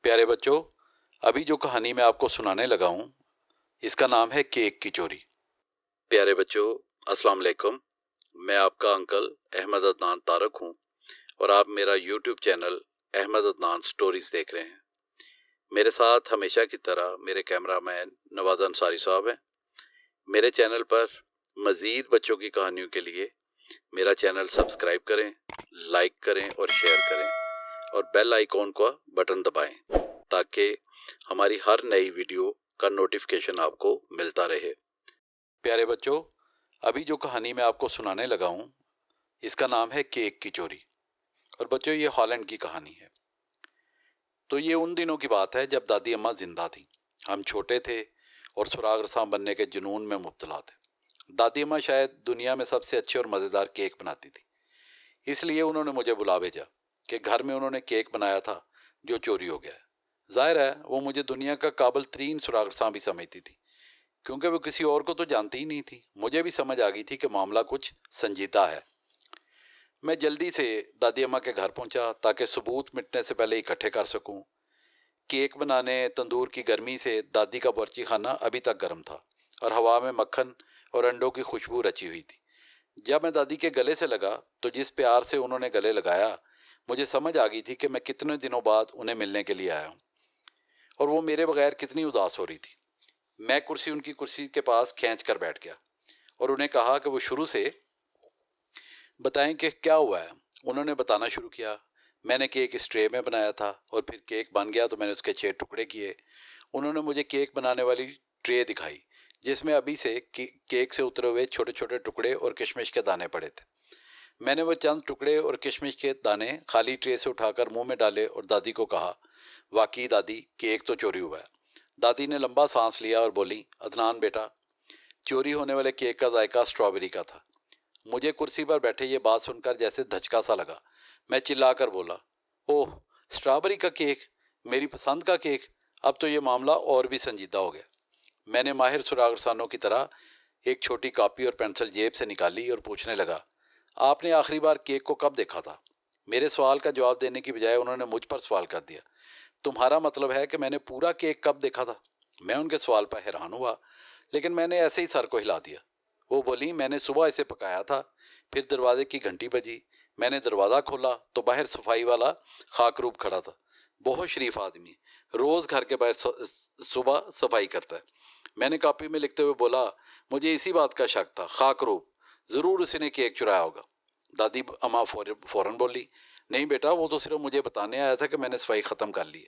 प्यारे बच्चों, अभी जो कहानी मैं आपको सुनाने लगा हूँ, इसका नाम है केक की चोरी। प्यारे बच्चों, अस्सलाम वालेकुम। मैं आपका अंकल अहमद अदनान तारक हूँ और आप मेरा YouTube channel Ahmad Adnan stories देख रहे हैं। मेरे साथ हमेशा की तरह मेरे कैमरामैन नवाज अंसारी साहब हैं। मेरे चैनल पर मज़ीद बच्चों की कहानियों के लिए मेरा चैनल सब्सक्राइब करें, लाइक करें और शेयर करें और बेल आइकॉन का बटन दबाएं ताकि हमारी हर नई वीडियो का नोटिफिकेशन आपको मिलता रहे। प्यारे बच्चों, अभी जो कहानी मैं आपको सुनाने लगा हूँ, इसका नाम है केक की चोरी। और बच्चों, ये हॉलैंड की कहानी है। तो ये उन दिनों की बात है जब दादी अम्मा जिंदा थी। हम छोटे थे और सुराग रसां बनने के जुनून में मुब्तला थे। दादी अम्मा शायद दुनिया में सबसे अच्छे और मज़ेदार केक बनाती थी, इसलिए उन्होंने मुझे बुला भेजा कि घर में उन्होंने केक बनाया था जो चोरी हो गया है। जाहिर है वो मुझे दुनिया का काबिल तरीन सुराग रसां भी समझती थी, क्योंकि वो किसी और को तो जानती ही नहीं थी। मुझे भी समझ आ गई थी कि मामला कुछ संजीदा है। मैं जल्दी से दादी अम्मा के घर पहुंचा ताकि सबूत मिटने से पहले इकट्ठे कर सकूं। केक बनाने तंदूर की गर्मी से दादी का बावर्ची खाना अभी तक गर्म था और हवा में मक्खन और अंडों की खुशबू रची हुई थी। जब मैं दादी के गले से लगा तो जिस प्यार से उन्होंने गले लगाया, मुझे समझ आ गई थी कि मैं कितने दिनों बाद उन्हें मिलने के लिए आया हूँ और वो मेरे बगैर कितनी उदास हो रही थी। मैं कुर्सी उनकी कुर्सी के पास खींच कर बैठ गया और उन्हें कहा कि वो शुरू से बताएं कि क्या हुआ है। उन्होंने बताना शुरू किया। मैंने केक इस ट्रे में बनाया था और फिर केक बन गया तो मैंने उसके 6 टुकड़े किए। उन्होंने मुझे केक बनाने वाली ट्रे दिखाई जिसमें अभी से केक से उतरे हुए छोटे छोटे टुकड़े और किशमिश के दाने पड़े थे। मैंने वो चंद टुकड़े और किशमिश के दाने खाली ट्रे से उठाकर मुंह में डाले और दादी को कहा, वाकई दादी, केक तो चोरी हुआ है। दादी ने लंबा सांस लिया और बोली, अदनान बेटा, चोरी होने वाले केक का जायका स्ट्रॉबेरी का था। मुझे कुर्सी पर बैठे ये बात सुनकर जैसे धचका सा लगा। मैं चिल्लाकर बोला, ओह, स्ट्रॉबेरी का केक, मेरी पसंद का केक। अब तो ये मामला और भी संजीदा हो गया। मैंने माहिर सुरागरसानों की तरह एक छोटी कॉपी और पेंसिल जेब से निकाली और पूछने लगा, आपने आखिरी बार केक को कब देखा था? मेरे सवाल का जवाब देने की बजाय उन्होंने मुझ पर सवाल कर दिया, तुम्हारा मतलब है कि मैंने पूरा केक कब देखा था? मैं उनके सवाल पर हैरान हुआ, लेकिन मैंने ऐसे ही सर को हिला दिया। वो बोली, मैंने सुबह इसे पकाया था। फिर दरवाजे की घंटी बजी। मैंने दरवाज़ा खोला तो बाहर सफाई वाला खाकरूब खड़ा था। बहुत शरीफ आदमी, रोज़ घर के बाहर सुबह सफाई करता है। मैंने कॉपी में लिखते हुए बोला, मुझे इसी बात का शक था, खाकरूब, ज़रूर उसने केक चुराया होगा। दादी अम्मा फ़ौरन बोली, नहीं बेटा, वो तो सिर्फ मुझे बताने आया था कि मैंने सफाई ख़त्म कर ली है।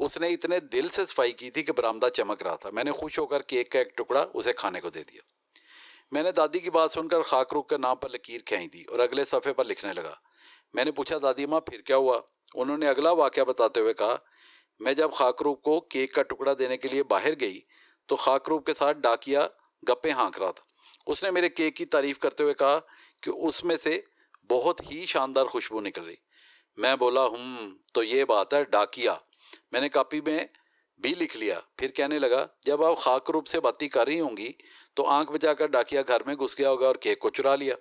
उसने इतने दिल से सफाई की थी कि बरामदा चमक रहा था। मैंने खुश होकर केक का एक टुकड़ा उसे खाने को दे दिया। मैंने दादी की बात सुनकर खाकरूब के नाम पर लकीर खींच दी और अगले सफ़े पर लिखने लगा। मैंने पूछा, दादी माँ, फिर क्या हुआ? उन्होंने अगला वाक़या बताते हुए कहा, मैं जब खाकरूब को केक का टुकड़ा देने के लिए बाहर गई तो खाकरूब के साथ डाकिया गप्पे हाँक रहा था। उसने मेरे केक की तारीफ़ करते हुए कहा कि उसमें से बहुत ही शानदार खुशबू निकल रही। मैं बोला, तो ये बात है, डाकिया। मैंने कॉपी में भी लिख लिया। फिर कहने लगा, जब आप खाकरूब से बातें कर रही होंगी तो आंख बचाकर डाकिया घर में घुस गया होगा और केक को चुरा लिया।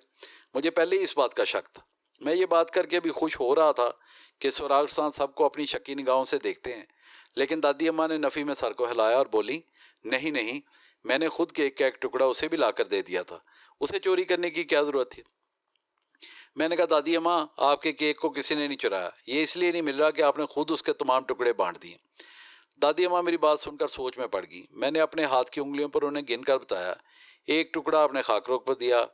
मुझे पहले ही इस बात का शक था। मैं ये बात करके भी खुश हो रहा था कि सुरागरसां सबको अपनी शक्की निगाहों से देखते हैं, लेकिन दादी अम्मा ने नफ़ी में सर को हिलाया और बोली, नहीं नहीं, मैंने खुद केक का एक टुकड़ा उसे भी लाकर दे दिया था, उसे चोरी करने की क्या ज़रूरत थी? मैंने कहा, दादी अम्मा, आपके केक को किसी ने नहीं चुराया। ये इसलिए नहीं मिल रहा कि आपने खुद उसके तमाम टुकड़े बांट दिए। दादी अम्मा मेरी बात सुनकर सोच में पड़ गई। मैंने अपने हाथ की उंगलियों पर उन्हें गिनकर बताया, एक टुकड़ा आपने खाकरों को दिया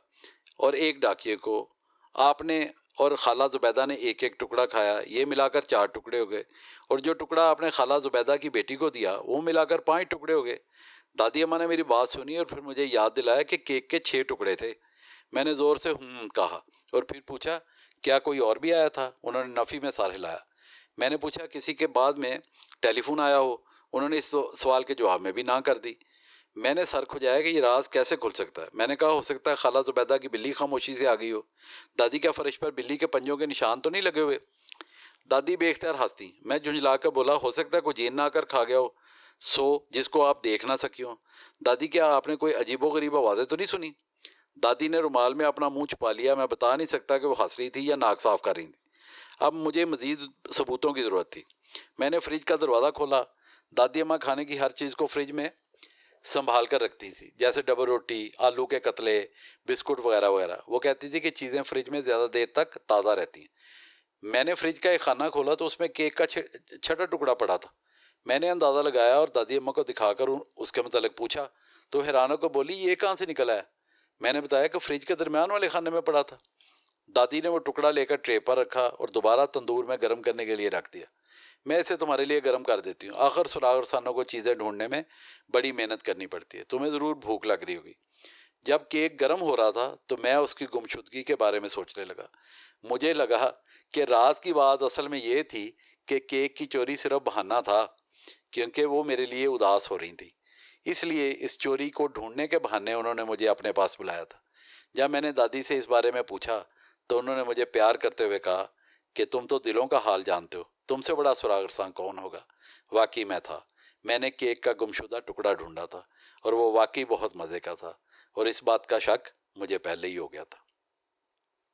और एक डाकिए को, आपने और खाला जुबैदा ने एक एक टुकड़ा खाया, ये मिलाकर 4 टुकड़े हो गए, और जो टुकड़ा आपने खाला जुबैदा की बेटी को दिया वो मिलाकर 5 टुकड़े हो गए। दादी अम्मा ने मेरी बात सुनी और फिर मुझे याद दिलाया कि केक के 6 टुकड़े थे। मैंने ज़ोर से कहा और फिर पूछा, क्या कोई और भी आया था? उन्होंने नफ़ी में सर हिलाया। मैंने पूछा, किसी के बाद में टेलीफोन आया हो? उन्होंने इस सवाल के जवाब में भी ना कर दी। मैंने सर खुजाया कि ये राज कैसे खुल सकता है। मैंने कहा, हो सकता है खाला जुबैदा की बिल्ली खामोशी से आ गई हो। दादी, क्या फर्श पर बिल्ली के पंजों के निशान तो नहीं लगे हुए? दादी बेख्तियार हंसती। मैं झुंझला कर बोला, हो सकता है कोई जीन ना आकर खा गया हो, जिसको आप देख ना सकी हो। दादी, क्या आपने कोई अजीबोगरीब आवाज़ें तो नहीं सुनी? दादी ने रुमाल में अपना मुंह छुपा लिया। मैं बता नहीं सकता कि वो हंस रही थी या नाक साफ कर रही थी। अब मुझे मज़ीद सबूतों की ज़रूरत थी। मैंने फ्रिज का दरवाज़ा खोला। दादी अम्मा खाने की हर चीज़ को फ्रिज में संभाल कर रखती थी, जैसे डबल रोटी, आलू के कतले, बिस्कुट वगैरह वगैरह। वो कहती थी कि चीज़ें फ्रिज में ज़्यादा देर तक ताज़ा रहती हैं। मैंने फ्रिज का एक खाना खोला तो उसमें केक का छठा टुकड़ा पड़ा था। मैंने अंदाज़ा लगाया और दादी अम्मा को दिखाकर उसके मतलब पूछा तो हैरान होकर बोली, ये कहाँ से निकला है? मैंने बताया कि फ्रिज के दरमियान वाले खाने में पड़ा था। दादी ने वो टुकड़ा लेकर ट्रे पर रखा और दोबारा तंदूर में गर्म करने के लिए रख दिया। मैं इसे तुम्हारे लिए गर्म कर देती हूँ। आखिर सुरागरसानों को चीज़ें ढूंढने में बड़ी मेहनत करनी पड़ती है। तुम्हें ज़रूर भूख लग रही होगी। जब केक गर्म हो रहा था तो मैं उसकी गुमशुदगी के बारे में सोचने लगा। मुझे लगा कि राज की बात असल में ये थी कि केक की चोरी सिर्फ बहाना था, क्योंकि वो मेरे लिए उदास हो रही थी। इसलिए इस चोरी को ढूंढने के बहाने उन्होंने मुझे अपने पास बुलाया था। जब मैंने दादी से इस बारे में पूछा तो उन्होंने मुझे प्यार करते हुए कहा कि तुम तो दिलों का हाल जानते हो, तुमसे बड़ा सुरागरसान कौन होगा। वाकई मैं था। मैंने केक का गुमशुदा टुकड़ा ढूंढा था और वो वाकई बहुत मज़े का था, और इस बात का शक मुझे पहले ही हो गया था।